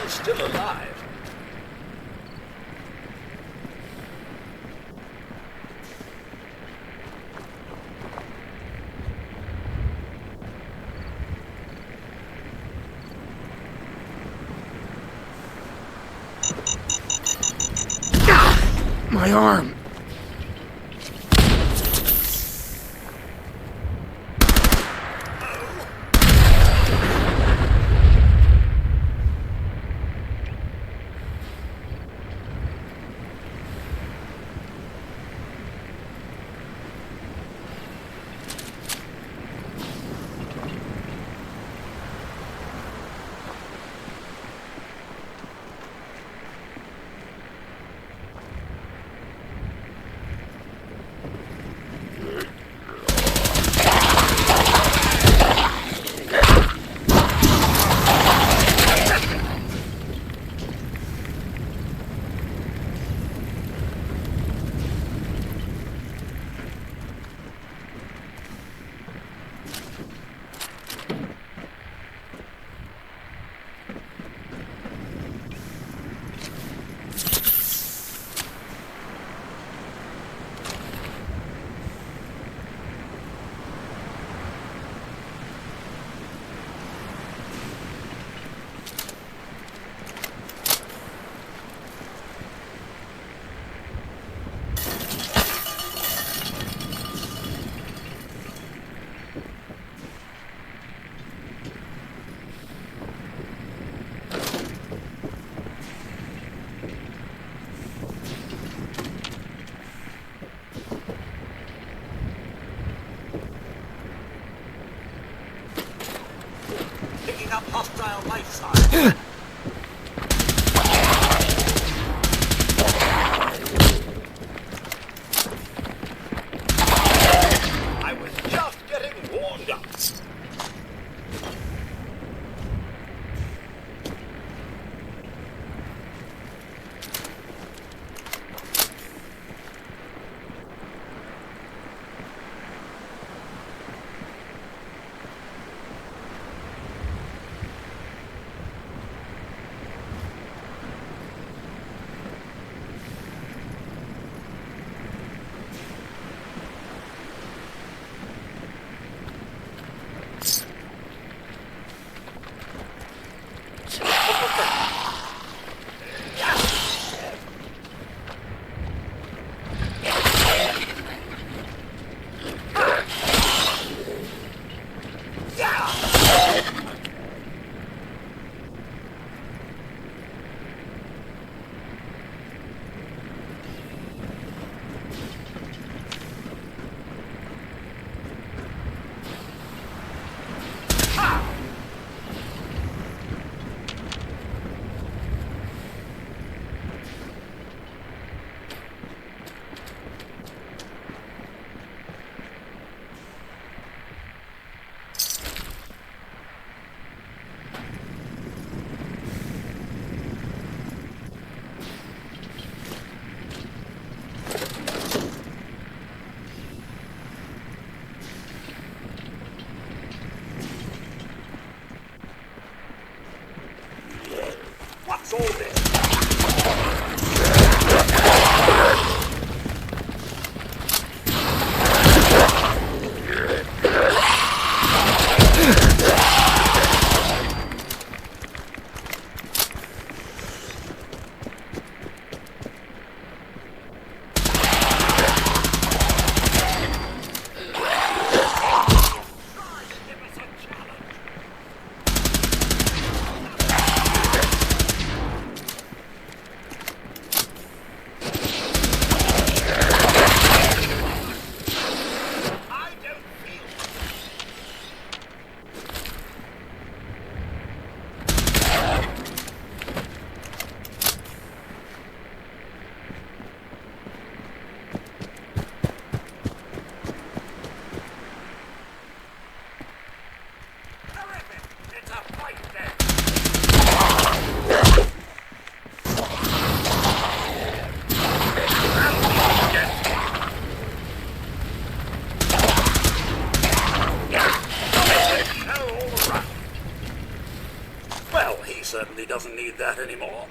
G: Someone's still alive.
C: My arm!
G: Picking up hostile life signs. I was just getting warmed up. He certainly doesn't need that anymore.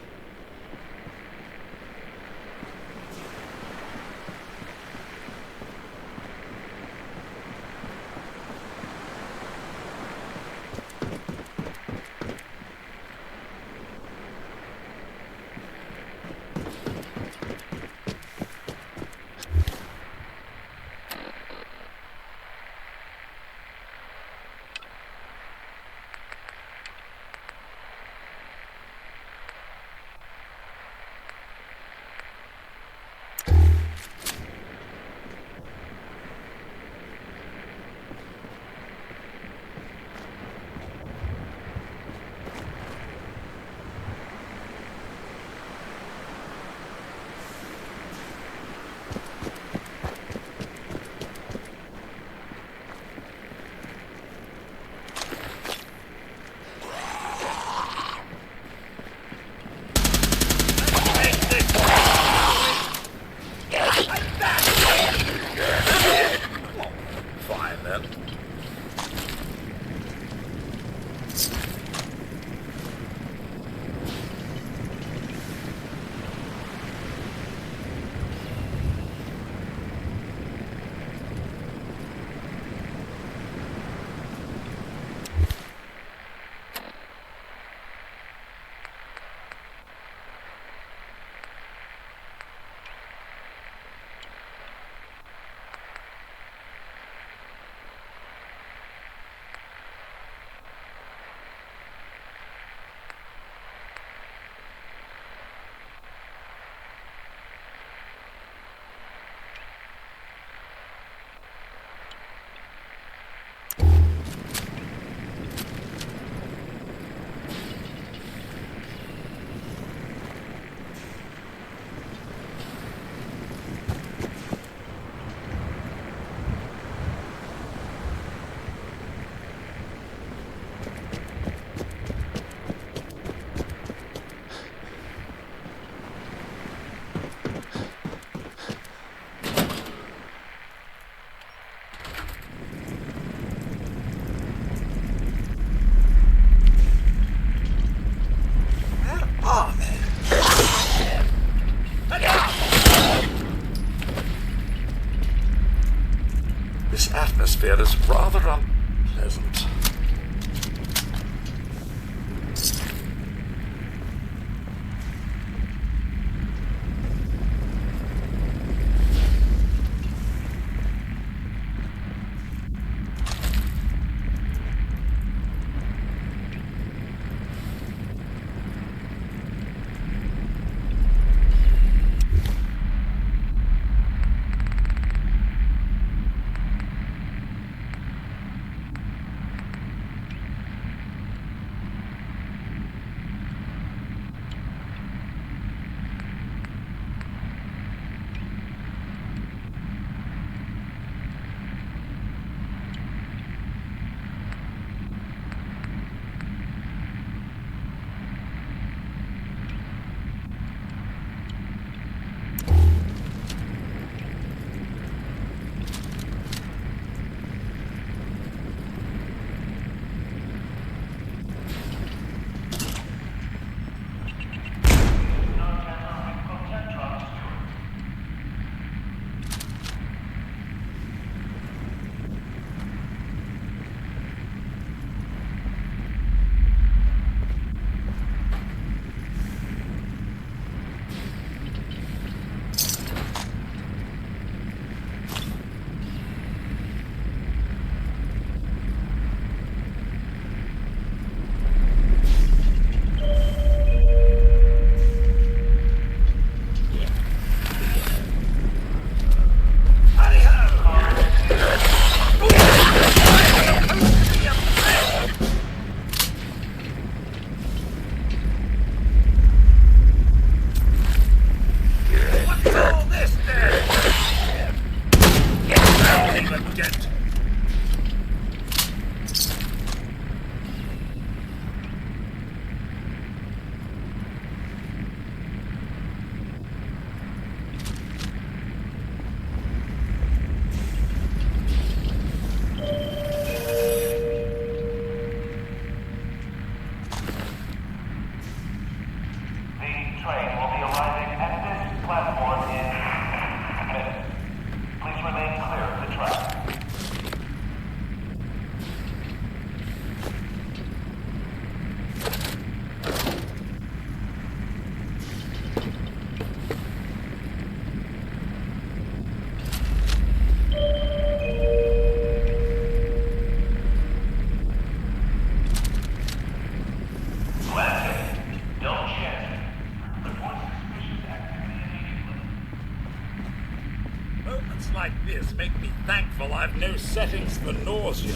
G: like this make me thankful I've no settings for nausea.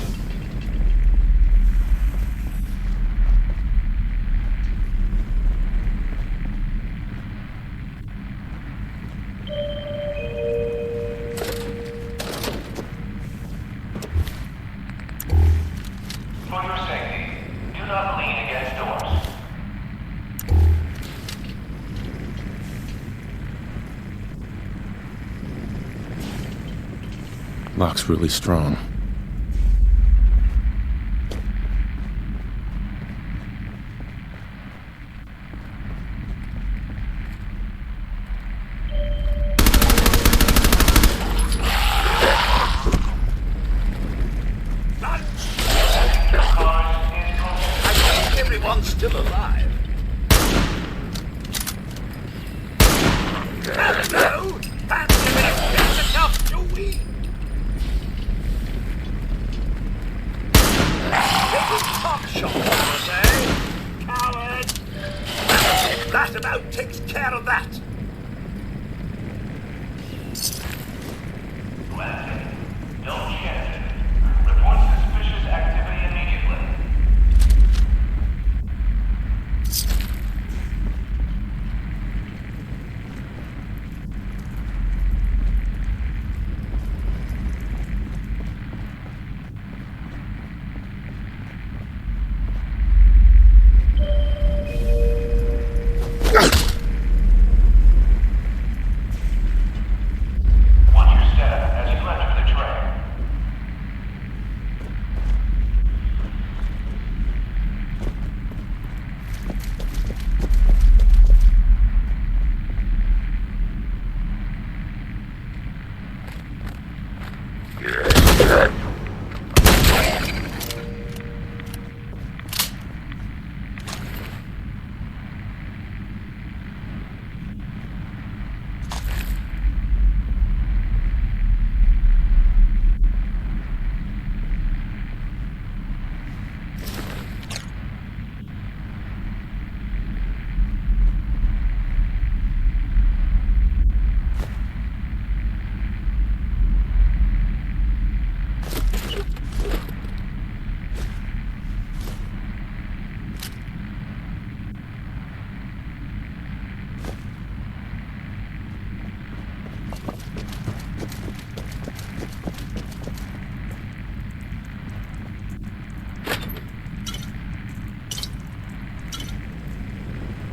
R: For your safety, do not lean against doors.
C: Lock's really strong.
G: I think everyone's still alive. Hello? Fancy being enough to we? Talk shop, eh? Coward! That about takes care of that.
R: Wednesday, don't change it. Report suspicious activity immediately. Watch your step as you enter the train.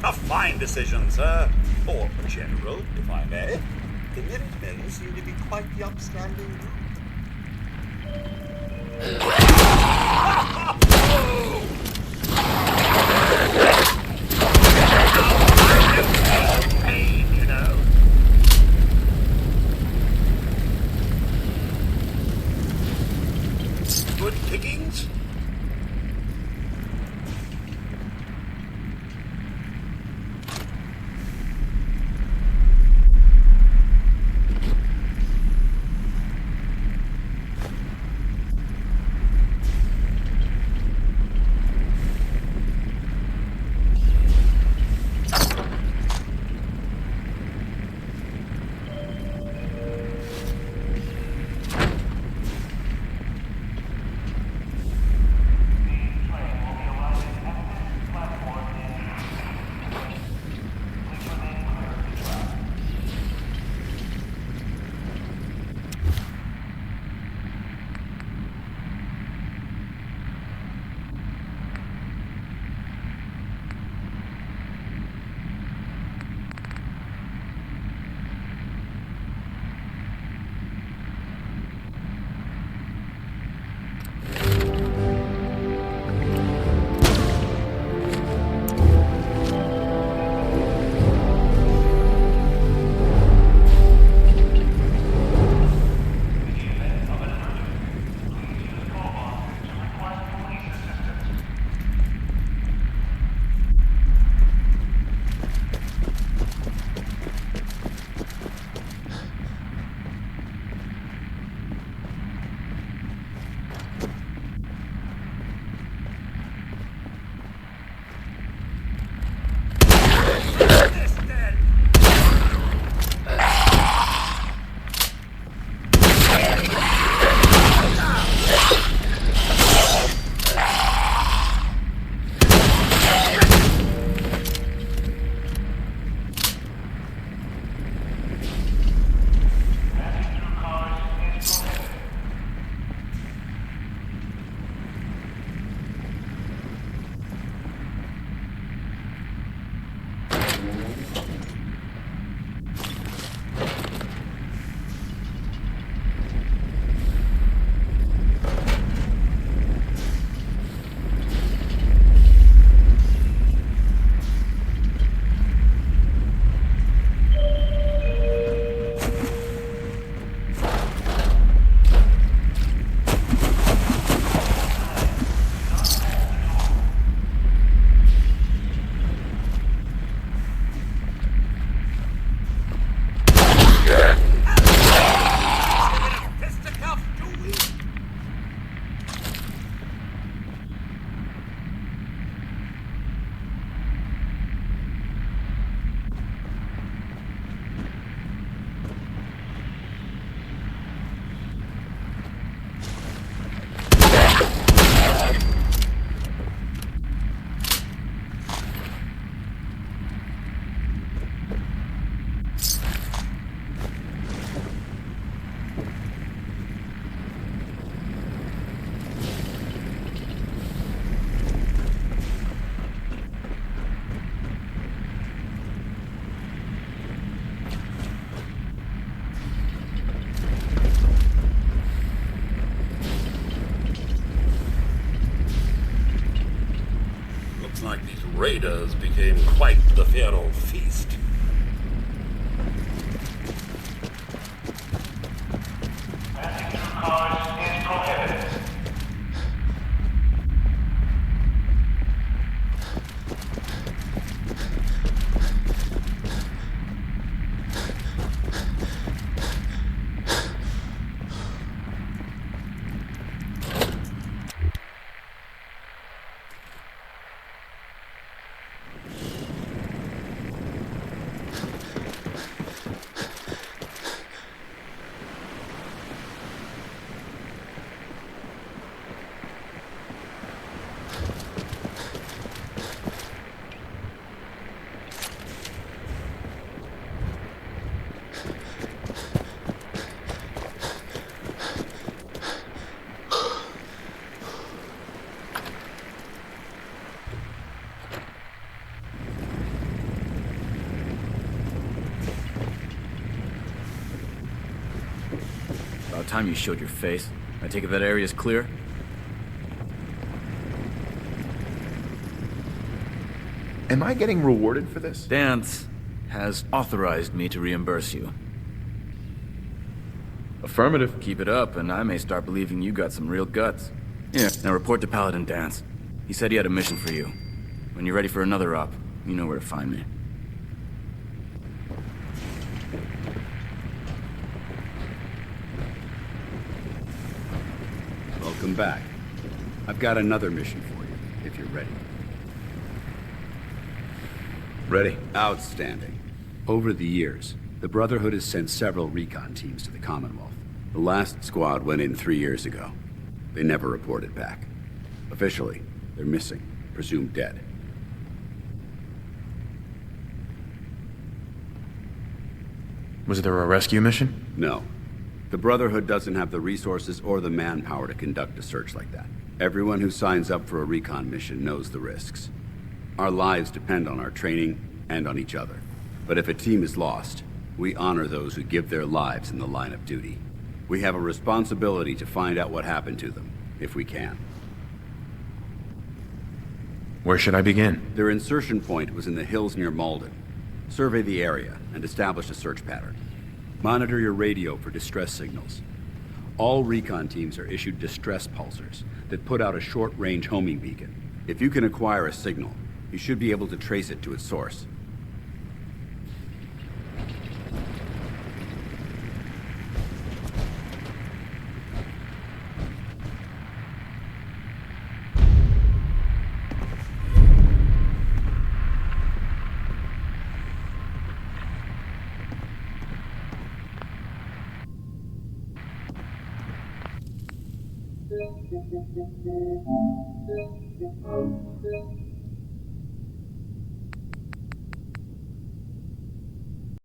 G: A fine decision, sir. Or general, if I may. The Minutemen seem to be quite the upstanding group. Pain, you know. Good pickings?
P: raiders became quite the feral feast.
R: Passing through cars is prohibited.
J: About time you showed your face. I take it that area's clear?
C: Am I getting rewarded for this?
J: Dance has authorized me to reimburse you. Affirmative. Keep it up, and I may start believing you got some real guts. Yeah. Now report to Paladin Dance. He said he had a mission for you. When you're ready for another op, you know where to find me.
A: Welcome back. I've got another mission for you, if you're ready.
C: Ready.
A: Outstanding. Over the years, the Brotherhood has sent several recon teams to the Commonwealth. The last squad went in 3 years ago. They never reported back. Officially, they're missing, presumed dead.
C: Was there a rescue mission?
A: No. The Brotherhood doesn't have the resources or the manpower to conduct a search like that. Everyone who signs up for a recon mission knows the risks. Our lives depend on our training and on each other. But if a team is lost, we honor those who give their lives in the line of duty. We have a responsibility to find out what happened to them, if we can.
C: Where should I begin?
A: Their insertion point was in the hills near Malden. Survey the area and establish a search pattern. Monitor your radio for distress signals. All recon teams are issued distress pulsers that put out a short-range homing beacon. If you can acquire a signal, you should be able to trace it to its source.